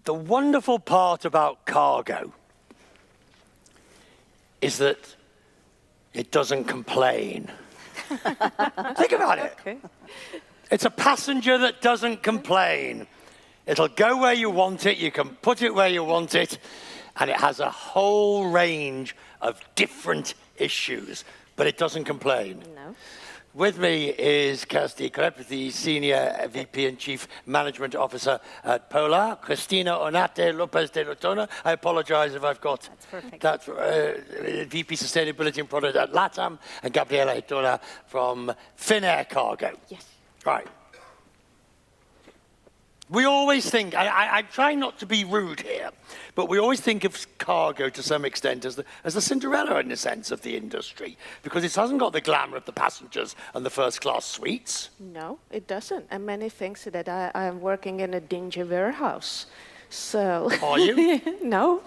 The wonderful part about cargo is that it doesn't complain. Think about it. Okay. It's a passenger that doesn't complain. It'll go where you want it, you can put it where you want it, and it has a whole range of different issues, but it doesn't complain. No. With me is Kersti, Krepp, the Senior VP and Chief Management Officer at Polar. Cristina, Oñante, López de Letona. I apologize if I've got that VP Sustainability and Product at LATAM. And Gabriela Hiitola from Finnair Cargo. Yes. Right. We always think, I'm trying not to be rude here, but we always think of cargo to some extent as the Cinderella, in a sense, of the industry, because it hasn't got the glamour of the passengers and the first-class suites. No, it doesn't. And many think that I am working in a dingy warehouse. So. Are you? No.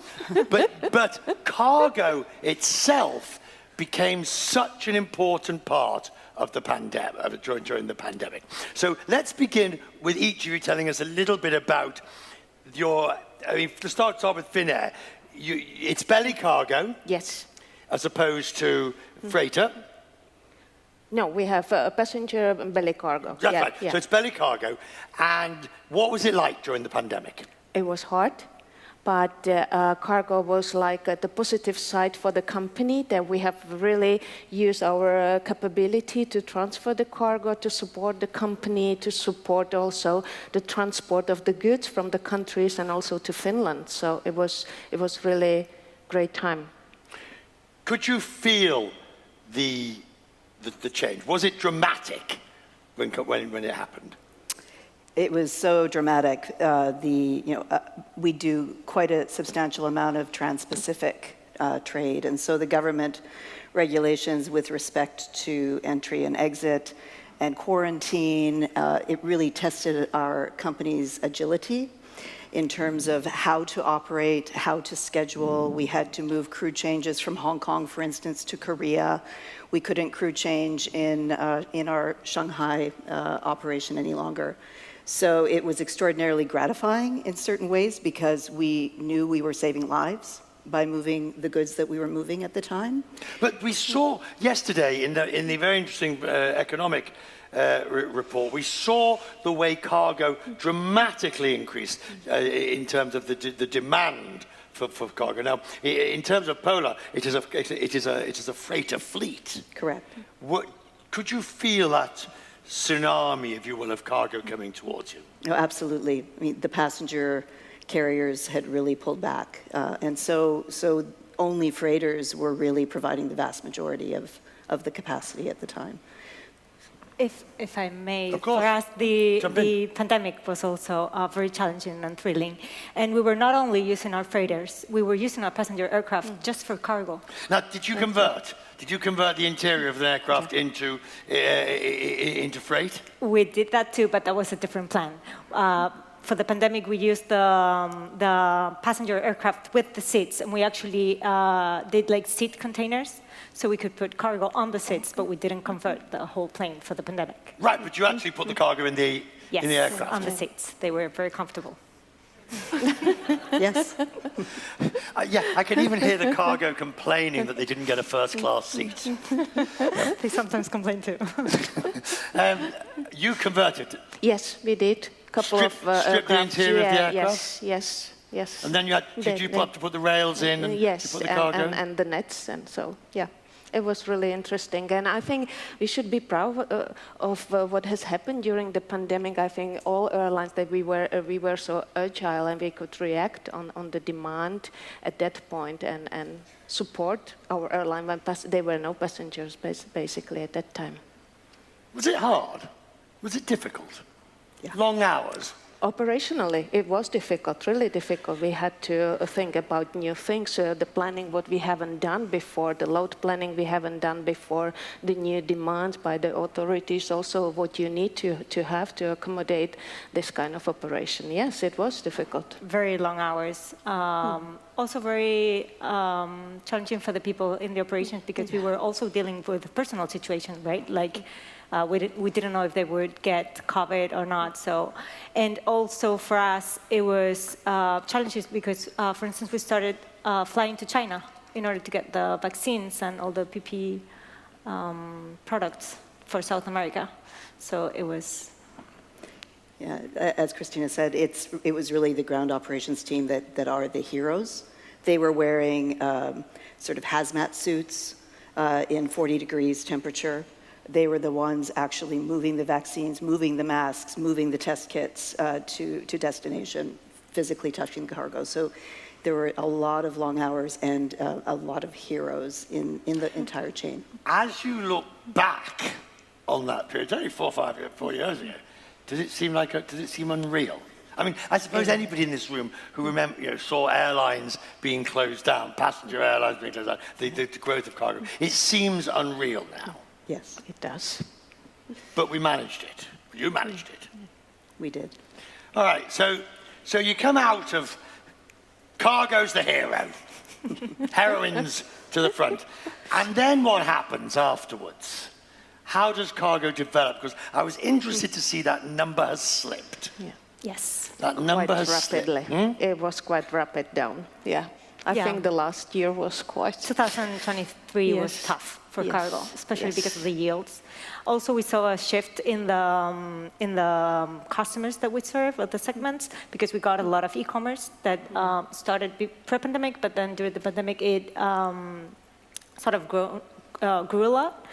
But cargo itself became such an important part of the pandemic, during the pandemic. So let's begin with each of you telling us a little bit about your, to start off with Finnair, it's belly cargo. Yes. As opposed to freighter. No, we have passenger belly cargo. That's right. Yeah. So it's belly cargo. And what was it like during the pandemic? It was hard. But cargo was like the positive side for the company, that we have really used our capability to transfer the cargo, to support the company, to support also the transport of the goods from the countries and also to Finland. So it was really great time. Could you feel the change? Was it dramatic when it happened? It was so dramatic. We do quite a substantial amount of trans-Pacific trade, and so the government regulations with respect to entry and exit and quarantine, it really tested our company's agility in terms of how to operate, how to schedule. We had to move crew changes from Hong Kong, for instance, to Korea. We couldn't crew change in our Shanghai operation any longer. So it was extraordinarily gratifying in certain ways because we knew we were saving lives by moving the goods that we were moving at the time. But we saw yesterday in the very interesting economic report, we saw the way cargo dramatically increased in terms of the demand for cargo. Now, in terms of Polar, it is a freighter fleet. Correct. Could you feel that tsunami, if you will, of cargo coming towards you? No, absolutely. I mean, the passenger carriers had really pulled back, and so only freighters were really providing the vast majority of the capacity at the time. If I may, for us, the pandemic was also very challenging and thrilling. And we were not only using our freighters, we were using our passenger aircraft just for cargo. Now, did you convert the interior of the aircraft into freight? We did that too, but that was a different plan. For the pandemic, we used the passenger aircraft with the seats, and we actually did like seat containers, so we could put cargo on the seats, but we didn't convert the whole plane for the pandemic. Right, but you actually put the cargo in the aircraft? On the seats. They were very comfortable. Yes. Yeah, I can even hear the cargo complaining that they didn't get a first-class seat. They sometimes complain too. You converted? Yes, we did. Strip the interior of the aircraft? Yes. And then did you have to put the rails in and yes, put the cargo? and the nets, and so, yeah. It was really interesting, and I think we should be proud of what has happened during the pandemic. I think all airlines that we were so agile and we could react on the demand at that point and support our airline when there were no passengers basically at that time. Was it hard? Was it difficult? Yeah. Long hours? Operationally, it was difficult, really difficult. We had to think about new things, the planning what we haven't done before, the load planning we haven't done before, the new demands by the authorities, also what you need to have to accommodate this kind of operation. Yes, it was difficult. Very long hours. Also very challenging for the people in the operations because we were also dealing with personal situation, right? Like We didn't know if they would get COVID or not. So, and also for us, it was challenges because, for instance, we started flying to China in order to get the vaccines and all the PPE products for South America. So it was. Yeah, as Cristina said, it was really the ground operations team that are the heroes. They were wearing sort of hazmat suits in 40 degrees temperature. They were the ones actually moving the vaccines, moving the masks, moving the test kits to destination, physically touching cargo. So there were a lot of long hours and a lot of heroes in the entire chain. As you look back on that period, it's only 4 years ago, does it seem unreal? I mean, I suppose anybody in this room who saw airlines being closed down, passenger airlines being closed down, the growth of cargo, it seems unreal now. Yes, It does. But we managed it. You managed it. we did. All right, so you come out of cargo's the hero, heroines to the front, and then what happens afterwards? How does cargo develop? Because I was interested to see that number has slipped. Yeah. Yes. That number Quite has rapidly. slipped. It was quite rapid down. Yeah. I Yeah. think the last year was quite. 2023 was Yes. tough for Yes. cargo, especially Yes. because of the yields. Also, we saw a shift in the customers that we serve, or the segments, because we got a lot of e-commerce that started pre-pandemic, but then during the pandemic, it sort of grew a lot.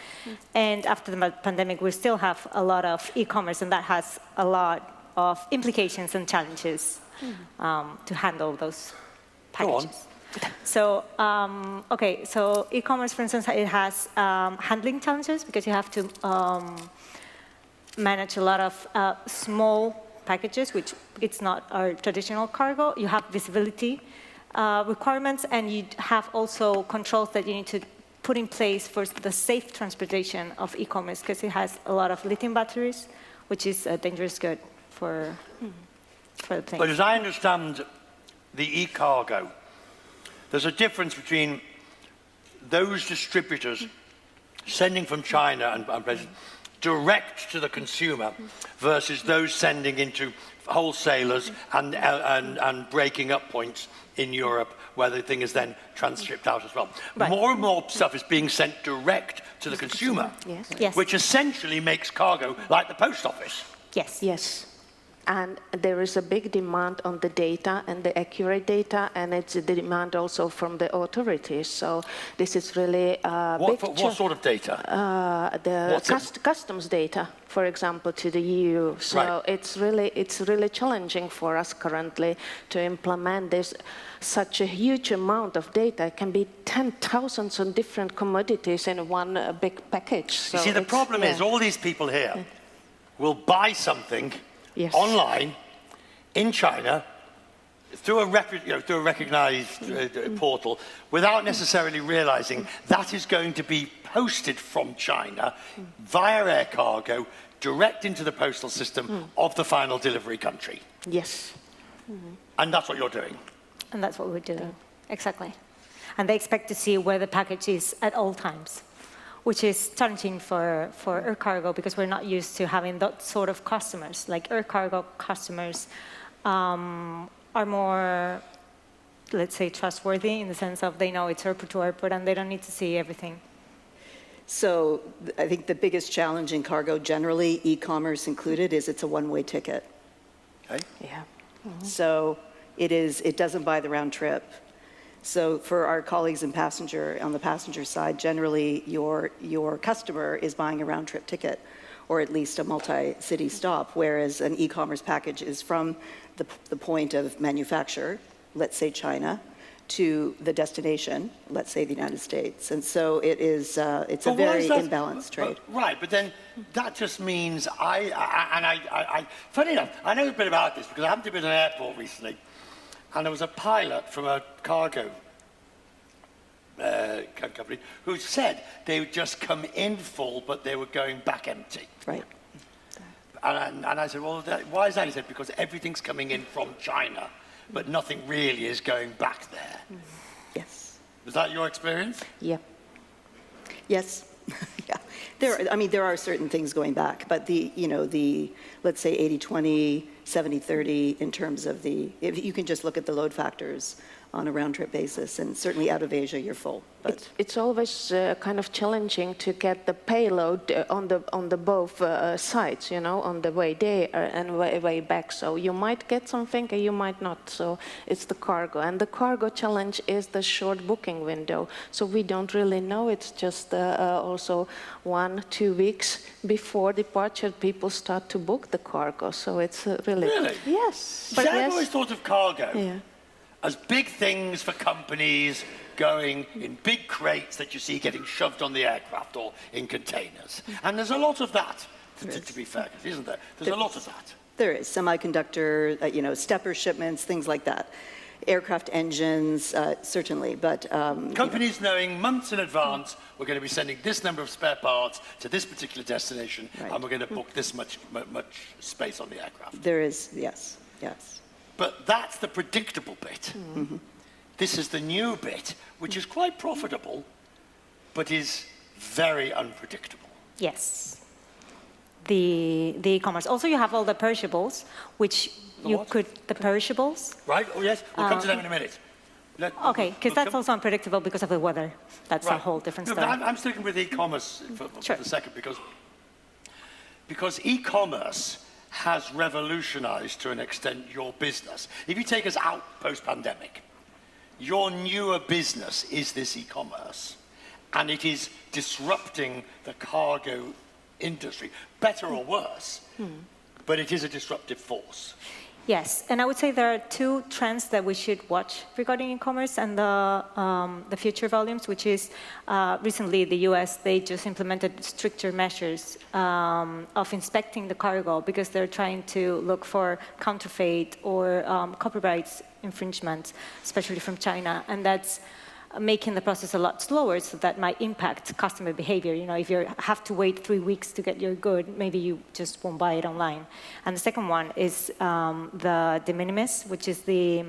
And after the pandemic, we still have a lot of e-commerce, and that has a lot of implications and challenges to handle those packages. Go on. So, so e-commerce, for instance, it has handling challenges because you have to manage a lot of small packages, which it's not our traditional cargo. You have visibility requirements, and you have also controls that you need to put in place for the safe transportation of e-commerce, because it has a lot of lithium batteries, which is a dangerous good for the plane. But as I understand the e-cargo, there's a difference between those distributors sending from China and places direct to the consumer versus those sending into wholesalers and breaking up points in Europe where the thing is then transshipped out as well. Right. More and more stuff is being sent direct to the consumer, Yes. Yes. which essentially makes cargo like the post office. Yes. Yes. And there is a big demand on the data and the accurate data, and it's the demand also from the authorities. So this is really a big What sort of data? the customs data, for example, to the EU. So Right. it's really challenging for us currently to implement this. Such a huge amount of data. It can be 10,000 on different commodities in one big package. So You see, the it's- problem is all these people here will buy something Yes. online in China through a recognized portal without necessarily realizing that is going to be posted from China via air cargo direct into the postal system of the final delivery country. Yes. And that's what you're doing. And that's what we're doing. Exactly. And they expect to see where the package is at all times, which is challenging for air cargo because we're not used to having that sort of customers. Like air cargo customers are more, let's say, trustworthy in the sense of they know it's airport to airport and they don't need to see everything. So I think the biggest challenge in cargo generally, e-commerce included, is it's a one-way ticket. Okay? Yeah. So it doesn't buy the round trip. So for our colleagues on the passenger side, generally your customer is buying a round trip ticket or at least a multi-city stop, whereas an e-commerce package is from the point of manufacture, let's say China, to the destination, let's say the United States. And so it's a But why very is that- imbalanced trade. Right, but then that just means funny enough, I know a bit about this because I happened to be at an airport recently, and there was a pilot from a cargo company who said they would just come in full, but they were going back empty. Right. And I said, well, why is that? He said, because everything's coming in from China, but nothing really is going back there. Yes. Was that your experience? Yeah. Yes. Yeah. There are certain things going back, but let's say 80-20, 70-30 in terms of if you can just look at the load factors on a round-trip basis, and certainly out of Asia, you're full. But it's always kind of challenging to get the payload on the both sides, on the way there and way back. So you might get something and you might not. So it's the cargo. And the cargo challenge is the short booking window. So we don't really know. It's just also 1-2 weeks before departure, people start to book the cargo. So it's really... Really? Yes. But Yes. I've always thought of cargo Yeah. as big things for companies going in big crates that you see getting shoved on the aircraft or in containers. And there's a lot of that, to be fair, isn't there? There's a lot of that. there is semiconductor, stepper shipments, things like that. Aircraft engines, certainly, but... Companies knowing months in advance, we're going to be sending this number of spare parts to this particular destination, Right. and we're going to book this much space on the aircraft. There is, yes. But that's the predictable bit. Mm-hmm. This is the new bit, which is quite profitable, but is very unpredictable. Yes. The e-commerce. Also, you have all the perishables, which the perishables. Right? Oh, yes. We'll come to them in a minute. Okay, because that's also unpredictable because of the weather. That's a whole different No, story. but I'm sticking with e-commerce for Sure. the second because e-commerce has revolutionized to an extent your business. If you take us out post-pandemic, your newer business is this e-commerce, and it is disrupting the cargo industry, better or worse, but it is a disruptive force. Yes, and I would say there are two trends that we should watch regarding e-commerce and the future volumes, which is recently the US, they just implemented stricter measures of inspecting the cargo because they're trying to look for counterfeit or copyright infringements, especially from China, and that's making the process a lot slower, so that might impact customer behavior. If you have to wait 3 weeks to get your good, maybe you just won't buy it online. And the second one is the de minimis, which is the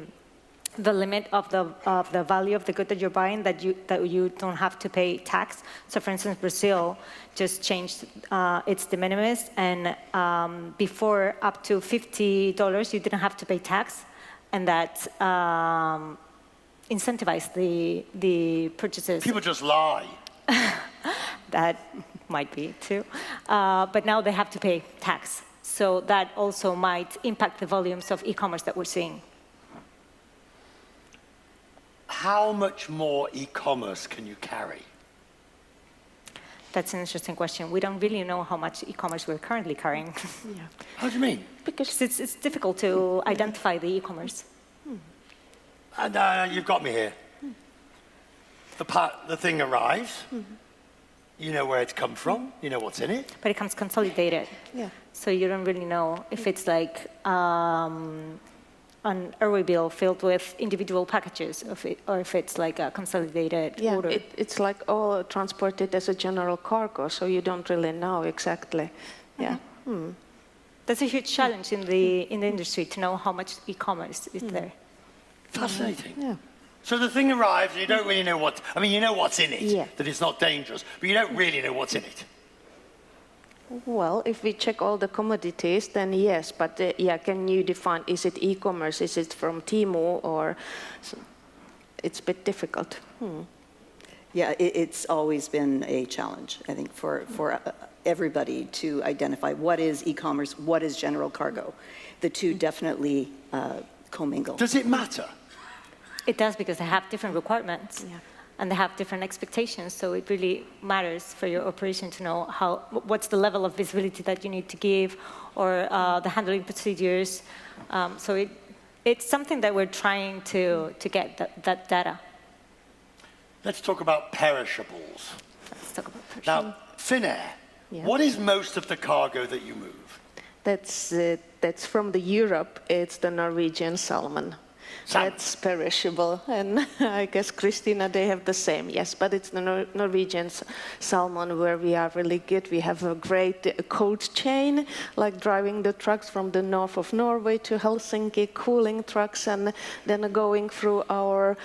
limit of the value of the good that you're buying, that you don't have to pay tax. So, for instance, Brazil just changed its de minimis, and before up to $50, you didn't have to pay tax, and that incentivize the purchases. People just lie. That might be too. But now they have to pay tax. So that also might impact the volumes of e-commerce that we're seeing. How much more e-commerce can you carry? That's an interesting question. We don't really know how much e-commerce we're currently carrying. Yeah. How do you mean? Because it's difficult to identify the e-commerce. And you've got me here. The thing arrives. You know where it's come from. You know what's in it. But it comes consolidated. Yeah. So you don't really know if it's like an airway bill filled with individual packages, or if it's like a consolidated order. It's like all transported as a general cargo, so you don't really know exactly. Yeah. That's a huge challenge in the industry, to know how much e-commerce is there. Fascinating. Yeah. So the thing arrives, and you don't really know you know what's in it, Yeah. that it's not dangerous, but you don't really know what's in it. Well, if we check all the commodities, then yes, but can you define, is it e-commerce, is it from Temu, or it's a bit difficult. Yeah, it's always been a challenge, I think, for everybody to identify what is e-commerce, what is general cargo. The two definitely commingle. Does it matter? It does, because they have different requirements. Yeah. And they have different expectations, so it really matters for your operation to know what's the level of visibility that you need to give, or the handling procedures. So it's something that we're trying to get that data. Let's talk about perishables. Let's talk about that. Now, Finnair, what is most of the cargo that you move? That's from the Europe, it's the Norwegian salmon. Salmon. That's perishable, and I guess Cristina, they have the same, yes, but it's the Norwegian salmon where we are really good. We have a great cold chain, like driving the trucks from the north of Norway to Helsinki, cooling trucks, and then going through our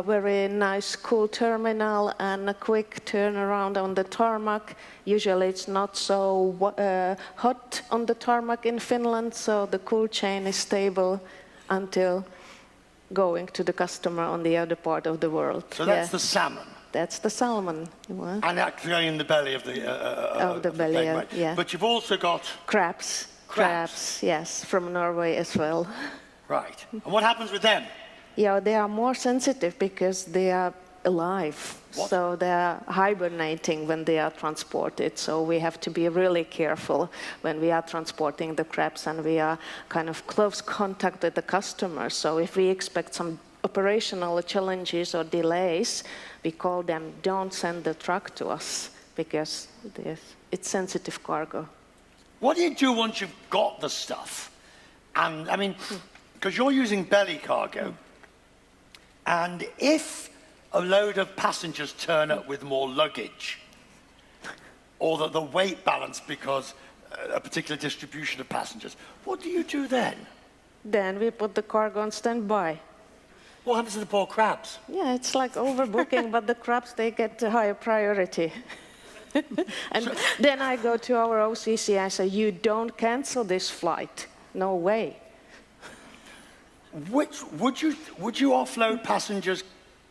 very nice cool terminal and a quick turnaround on the tarmac. Usually it's not so hot on the tarmac in Finland, so the cool chain is stable until going to the customer on the other part of the world. So that's the salmon. That's the salmon. And actually going in the belly of the Of the belly, plane, right? yeah. But you've also got Crabs. Crabs. Yes, from Norway as well. right. And what happens with them? Yeah, they are more sensitive because they are alive. What? So they are hibernating when they are transported. So we have to be really careful when we are transporting the crabs, and we are kind of close contact with the customer. So if we expect some operational challenges or delays, we call them, don't send the truck to us because it's sensitive cargo. What do you do once you've got the stuff? And I mean, because you're using belly cargo, and if a load of passengers turn up with more luggage, or that the weight balance because a particular distribution of passengers, what do you do then? Then we put the cargo on standby. What happens to the poor crabs? Yeah, it's like overbooking, but the crabs, they get a higher priority. And then I go to our OCC and say, you don't cancel this flight. No way. Would you offload passengers'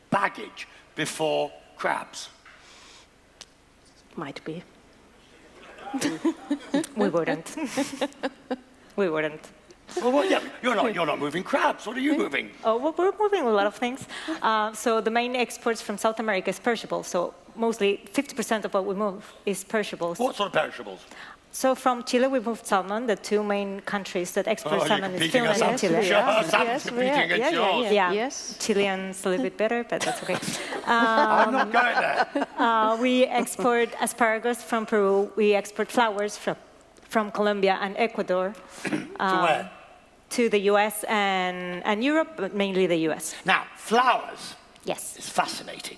baggage before crabs? Might be. We wouldn't. We wouldn't. Well, yeah, you're not moving crabs. What are you moving? Oh, well, we're moving a lot of things. So the main exports from South America is perishables. So mostly 50% of what we move is perishables. What sort of perishables? So from Chile, we moved salmon. The two main countries that export salmon is competing Finland and us. Chile. Sure, salmon's competing against yours. Yeah, Yes. Chilean's a little bit better, but that's okay. I'm not going there. We export asparagus from Peru. We export flowers from Colombia and Ecuador. To where? To the US and Europe, but mainly the US. Now, flowers Yes. is fascinating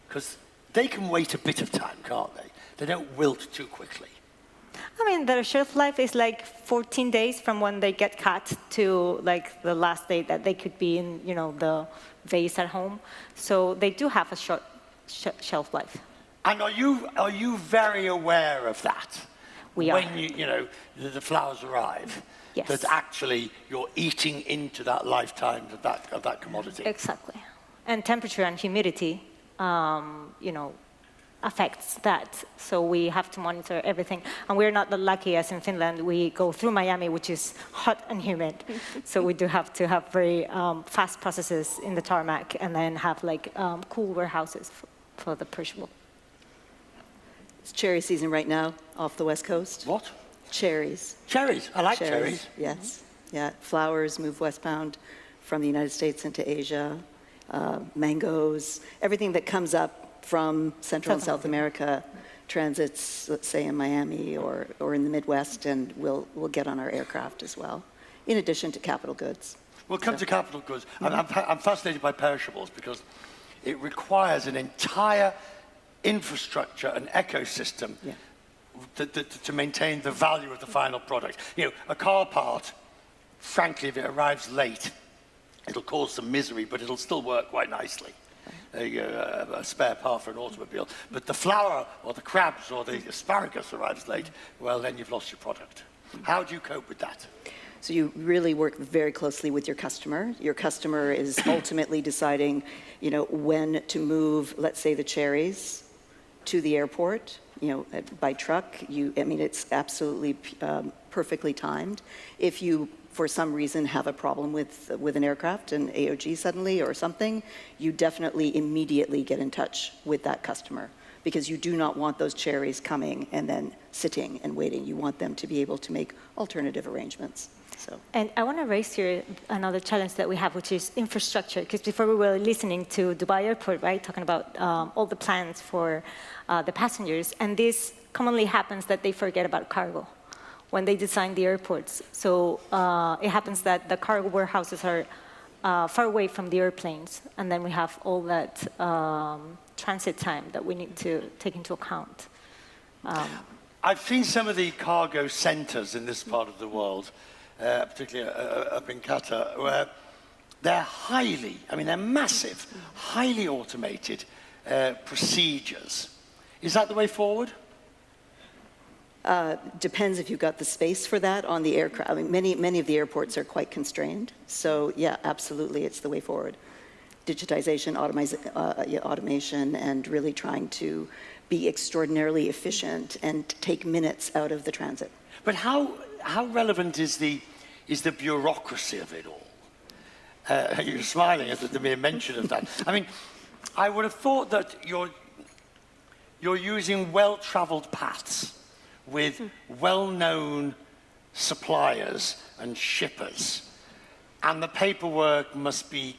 because they can wait a bit of time, can't they? They don't wilt too quickly. I mean, their shelf life is like 14 days from when they get cut to like the last day that they could be in, the vase at home. So they do have a short shelf life. And are you very aware of that? We are. When the flowers arrive? Yes. That actually you're eating into that lifetime of that commodity. Exactly. And temperature and humidity, affects that. So we have to monitor everything. And we're not that lucky as in Finland. We go through Miami, which is hot and humid. So we do have to have very fast processes in the tarmac and then have like cool warehouses for the perishable. It's cherry season right now off the West Coast. What? Cherries. Cherries. I like cherries. Yes. Yeah. Flowers move westbound from the United States into Asia. Mangoes, everything that comes up from Central and South America transits, let's say, in Miami or in the Midwest, and will get on our aircraft as well, in addition to capital goods. We'll come to capital goods. I'm fascinated by perishables because it requires an entire infrastructure, an ecosystem to maintain the value of the final product. A car part, frankly, if it arrives late, it'll cause some misery, but it'll still work quite nicely. A spare part for an automobile. But the flower or the crabs or the asparagus arrives late, well, then you've lost your product. How do you cope with that? So you really work very closely with your customer. Your customer is ultimately deciding, when to move, let's say, the cherries to the airport, by truck. It's absolutely perfectly timed. If you, for some reason, have a problem with an aircraft, an AOG suddenly or something, you definitely immediately get in touch with that customer because you do not want those cherries coming and then sitting and waiting. You want them to be able to make alternative arrangements. So. And I want to raise here another challenge that we have, which is infrastructure. Because before we were listening to Dubai Airport, right, talking about all the plans for the passengers, and this commonly happens that they forget about cargo when they design the airports. So it happens that the cargo warehouses are far away from the airplanes, and then we have all that transit time that we need to take into account. I've seen some of the cargo centers in this part of the world, particularly up in Qatar, where they're they're massive, highly automated procedures. Is that the way forward? Depends if you've got the space for that on the aircraft. I mean, many of the airports are quite constrained. So yeah, absolutely, it's the way forward. Digitization, automation, and really trying to be extraordinarily efficient and take minutes out of the transit. But how relevant is the bureaucracy of it all? You're smiling at the mere mention of that. I mean, I would have thought that you're using well-traveled paths with well-known suppliers and shippers, and the paperwork must be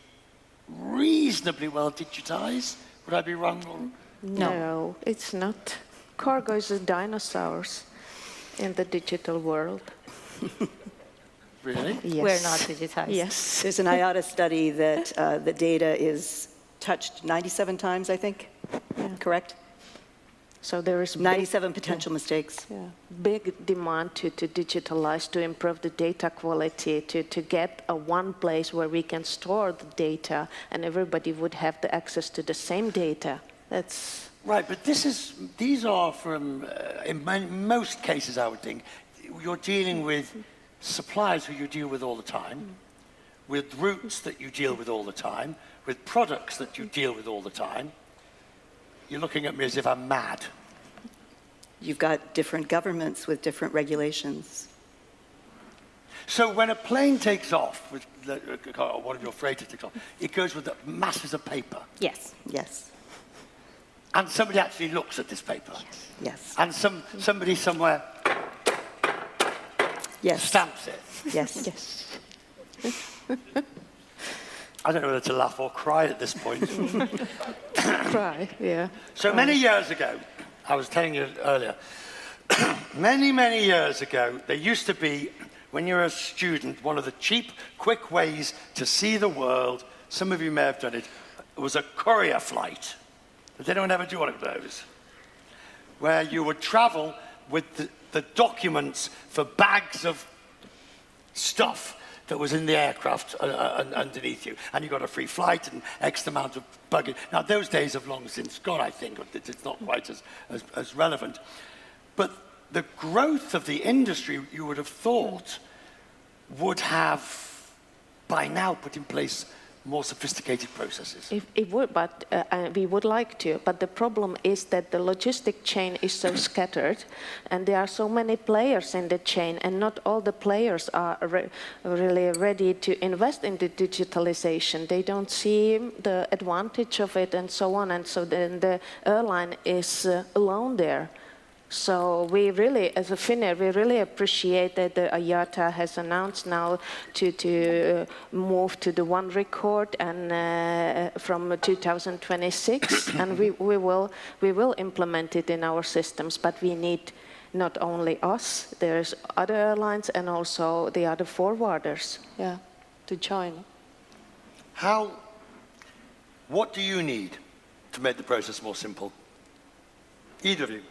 reasonably well digitized. Would I be wrong? Or? No, it's not. Cargo is dinosaurs in the digital world. Really? Yes. We're not digitized. Yes. There's an IATA study that the data is touched 97 times, I think. Yeah. Correct? So there is 97 potential mistakes. big demand to digitalize, to improve the data quality, to get one place where we can store the data and everybody would have the access to the same data. That's Right, but these are from, in most cases, I would think, you're dealing with suppliers who you deal with all the time, with routes that you deal with all the time, with products that you deal with all the time. You're looking at me as if I'm mad. You've got different governments with different regulations. So when a plane takes off, with one of your freighters takes off, it goes with masses of paper. Yes. Yes. And somebody actually looks at this paper. Yes. And somebody somewhere Yes. stamps it. Yes. yes. I don't know whether to laugh or cry at this point. Cry, yeah. So many years ago, I was telling you earlier, many years ago, there used to be, when you're a student, one of the cheap, quick ways to see the world, some of you may have done it, was a courier flight. Did anyone ever do one of those? Where you would travel with the documents for bags of stuff that was in the aircraft underneath you. And you got a free flight and X amount of baggage. Now, those days have long since gone, I think. It's not quite as relevant. But the growth of the industry, you would have thought, would have, by now, put in place more sophisticated processes. It would, but we would like to. But the problem is that the logistic chain is so scattered, and there are so many players in the chain, and not all the players are really ready to invest in the digitalization. They don't see the advantage of it, and so on. And so then the airline is alone there. So we really, as a Finnair, we really appreciate that the IATA has announced now to move to the one record and from 2026, and we will implement it in our systems. But we need not only us, there's other airlines and also the other forwarders, to join. What do you need to make the process more simple? Either of you.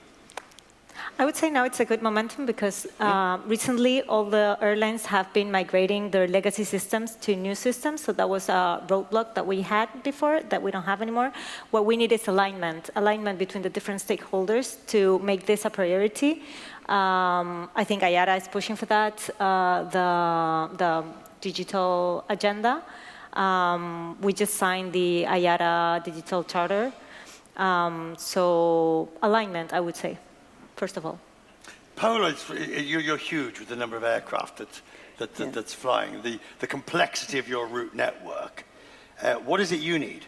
I would say now it's a good momentum because recently all the airlines have been migrating their legacy systems to new systems. So that was a roadblock that we had before that we don't have anymore. What we need is alignment between the different stakeholders to make this a priority. I think IATA is pushing for that, the digital agenda. We just signed the IATA Digital Charter. So alignment, I would say. First of all. Paula, you're huge with the number of aircraft that's flying, the complexity of your route network. What is it you need?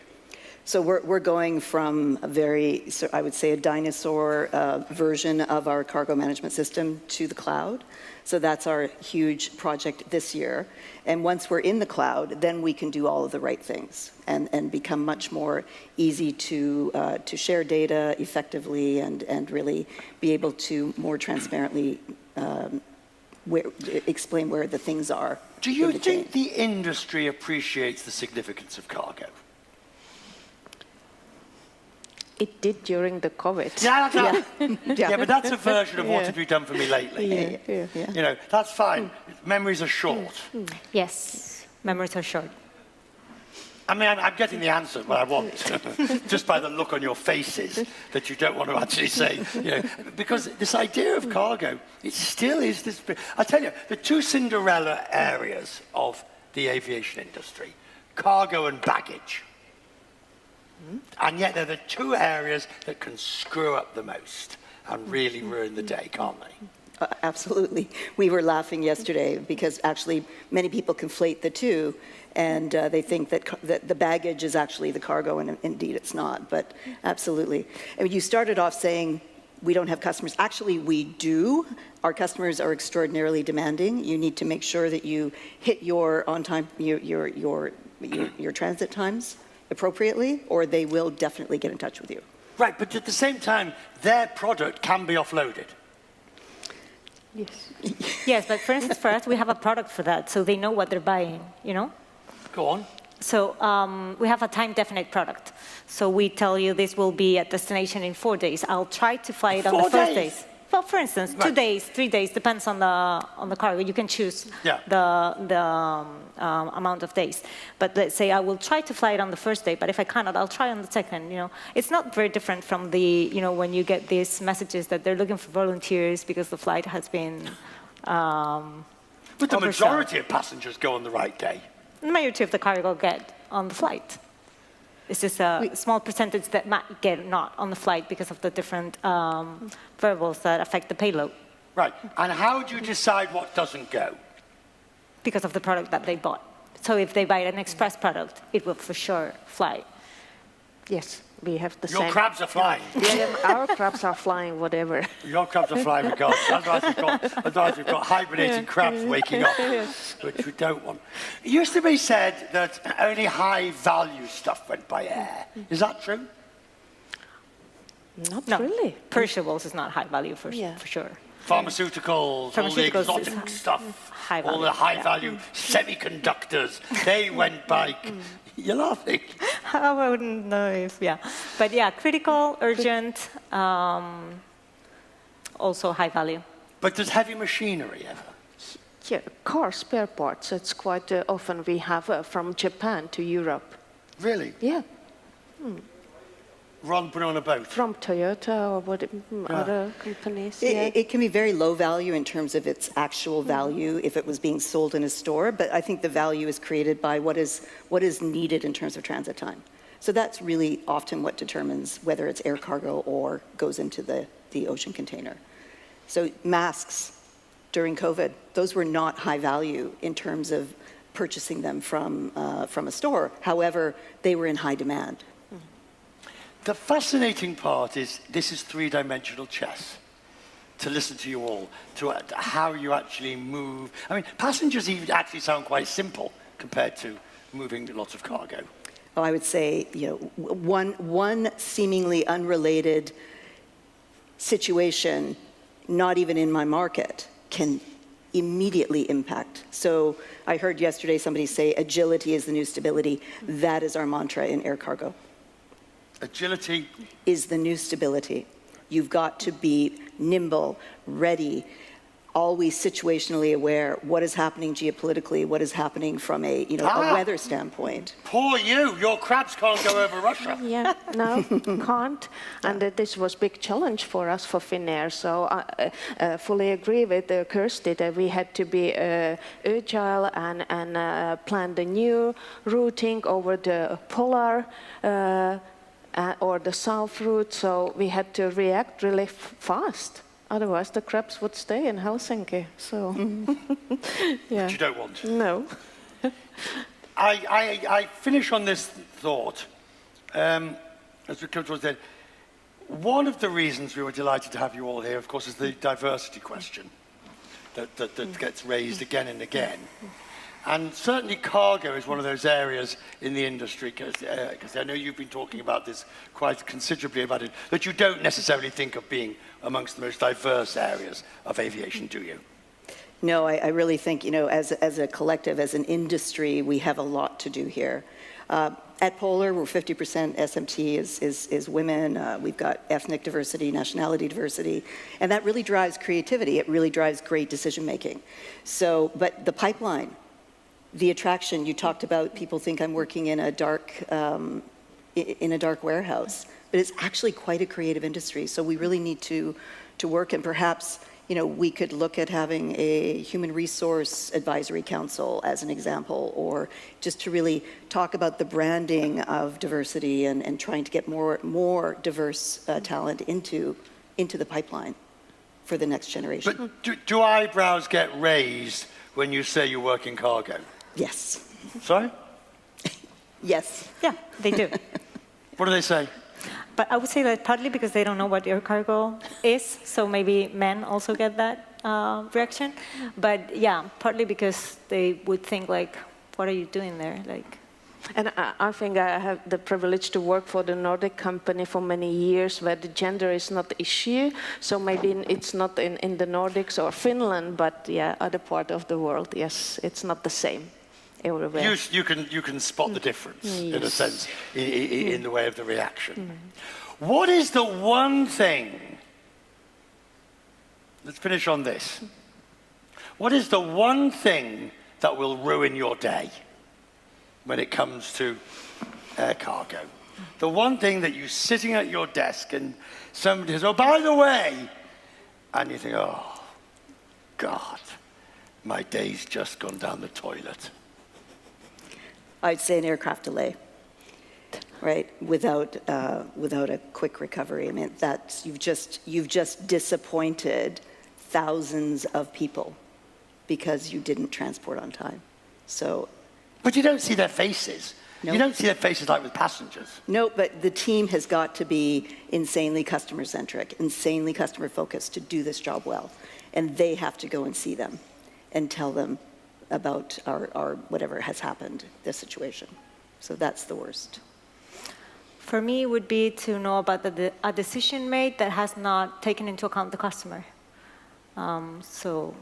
So we're going from a very, I would say, a dinosaur version of our cargo management system to the cloud. So that's our huge project this year. And once we're in the cloud, then we can do all of the right things and become much more easy to share data effectively and really be able to more transparently explain where the things are. Do you in the chain. think the industry appreciates the significance of cargo? It did during the COVID. Yeah, but that's a version of what have you done for me lately. Yeah. You know, that's fine. Memories are short. Yes, memories are short. I mean, I'm getting the answer what I want, just by the look on your faces that you don't want to actually say, you know, because this idea of cargo, it still is this. I tell you, the two Cinderella areas of the aviation industry, cargo and baggage. And yet they're the two areas that can screw up the most and really ruin the day, can't they? Absolutely. We were laughing yesterday because actually many people conflate the two, and they think that the baggage is actually the cargo, and indeed it's not. But absolutely. I mean, you started off saying we don't have customers. Actually, we do. Our customers are extraordinarily demanding. You need to make sure that you hit your on time, your transit times appropriately, or they will definitely get in touch with you. Right, but at the same time, their product can be offloaded. Yes. Yes, but for instance, for us, we have a product for that, so they know what they're buying, you know? Go on. So we have a time-definite product. So we tell you this will be at destination in 4 days. I'll try to fly it on the 4 first days? days. Well, for instance, Right. 2 days, 3 days, depends on the cargo. You can choose the amount of days. But let's say I will try to fly it on the first day, but if I cannot, I'll try on the second, you know. It's not very different from the, you know, when you get these messages that they're looking for volunteers because the flight has been But the oversold. majority of passengers go on the right day. The majority of the cargo get on the flight. It's just a small percentage that might get not on the flight because of the different variables that affect the payload. Right, and how do you decide what doesn't go? Because of the product that they bought. So if they buy an express product, it will for sure fly. Yes, we have the Your same. crabs are flying. Yeah, our crabs are flying, whatever. Your crabs are flying regardless. Otherwise we've got hibernating crabs waking up, which we don't want. It used to be said that only high-value stuff went by air. Is that true? Not No, really. perishables is not high value for sure. Pharmaceuticals, all the Pharmaceuticals is exotic stuff, high all the value, high-value semiconductors, they went by... You're laughing. I wouldn't know if, But yeah, critical, urgent, also high value. But does heavy machinery ever? Yeah, car spare parts, it's quite often we have from Japan to Europe. Really? Yeah, Ron put on a boat? from Toyota or other companies. Yeah. It can be very low value in terms of its actual value if it was being sold in a store, but I think the value is created by what is needed in terms of transit time. So that's really often what determines whether it's air cargo or goes into the ocean container. So masks during COVID, those were not high value in terms of purchasing them from a store. However, they were in high demand. The fascinating part is this is three-dimensional chess. To listen to you all, to how you actually move. I mean, passengers even actually sound quite simple compared to moving lots of cargo. Oh, I would say, you know, one seemingly unrelated situation, not even in my market, can immediately impact. So I heard yesterday somebody say agility is the new stability. That is our mantra in air cargo. Agility is the new stability. You've got to be nimble, ready, always situationally aware. What is happening geopolitically? What is happening from a weather standpoint? Poor you! Your crabs can't go over Russia. Yeah, no, can't. And this was a big challenge for us, for Finnair. So I fully agree with Kersti that we had to be agile and plan the new routing over the polar or the south route. So we had to react really fast. Otherwise, the crabs would stay in Helsinki. So, yeah. Which you don't want. No. I finish on this thought. As we come towards the end, one of the reasons we were delighted to have you all here, of course, is the diversity question that gets raised again and again. And certainly cargo is one of those areas in the industry, because I know you've been talking about this quite considerably about it, that you don't necessarily think of being amongst the most diverse areas of aviation, do you? No, I really think, as a collective, as an industry, we have a lot to do here. At Polar, we're 50% SMT is women. We've got ethnic diversity, nationality diversity, and that really drives creativity. It really drives great decision-making. So, but the pipeline, the attraction, you talked about people think I'm working in a dark warehouse, but it's actually quite a creative industry. So we really need to work, and perhaps, we could look at having a human resource advisory council as an example, or just to really talk about the branding of diversity and trying to get more diverse talent into the pipeline for the next generation. But do eyebrows get raised when you say you work in cargo? Yes. Sorry? Yes. Yeah, they do. What do they say? But I would say that partly because they don't know what air cargo is, so maybe men also get that reaction. But yeah, partly because they would think like, what are you doing there? Like. And I think I have the privilege to work for the Nordic company for many years where the gender is not the issue. So maybe it's not in the Nordics or Finland, but yeah, other part of the world, yes, it's not the same everywhere. You can spot the difference, Yes. in a sense, in the way of the reaction. What is the one thing, let's finish on this. What is the one thing that will ruin your day when it comes to air cargo? The one thing that you're sitting at your desk and somebody says, oh, by the way, and you think, oh, God, my day's just gone down the toilet. I'd say an aircraft delay, right? Without a quick recovery. I mean, you've just disappointed thousands of people because you didn't transport on time. So. But you don't see their faces. No. You don't see their faces like with passengers. No, but the team has got to be insanely customer-centric, insanely customer-focused to do this job well. And they have to go and see them and tell them about our whatever has happened, the situation. So that's the worst. For me, it would be to know about a decision made that has not taken into account the customer. So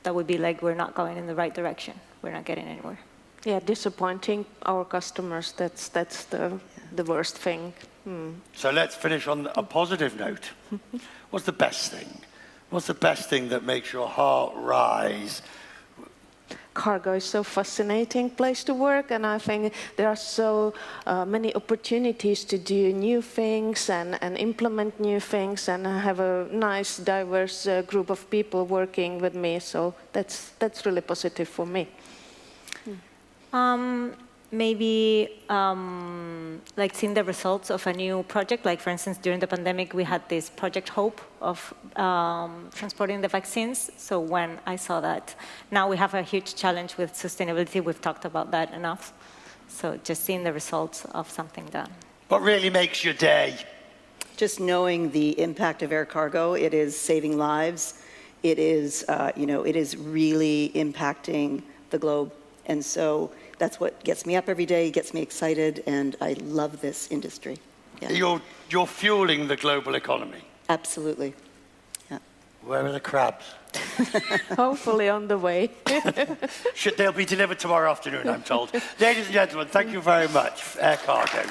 that would be like we're not going in the right direction. We're not getting anywhere. Yeah, disappointing our customers, that's the worst thing. So let's finish on a positive note. What's the best thing? What's the best thing that makes your heart rise? Cargo is so fascinating place to work, and I think there are so many opportunities to do new things and implement new things, and I have a nice, diverse group of people working with me, so that's really positive for me. Maybe like seeing the results of a new project, like for instance, during the pandemic, we had this Project Hope of transporting the vaccines. So when I saw that, now we have a huge challenge with sustainability. We've talked about that enough. So just seeing the results of something done. What really makes your day? Just knowing the impact of air cargo, it is saving lives. It is, it is really impacting the globe. And so that's what gets me up every day, gets me excited, and I love this industry. Yeah. You're fueling the global economy. Absolutely. Yeah. Where are the crabs? Hopefully on the way. They'll be delivered tomorrow afternoon, I'm told. Ladies and gentlemen, thank you very much. Air Cargo.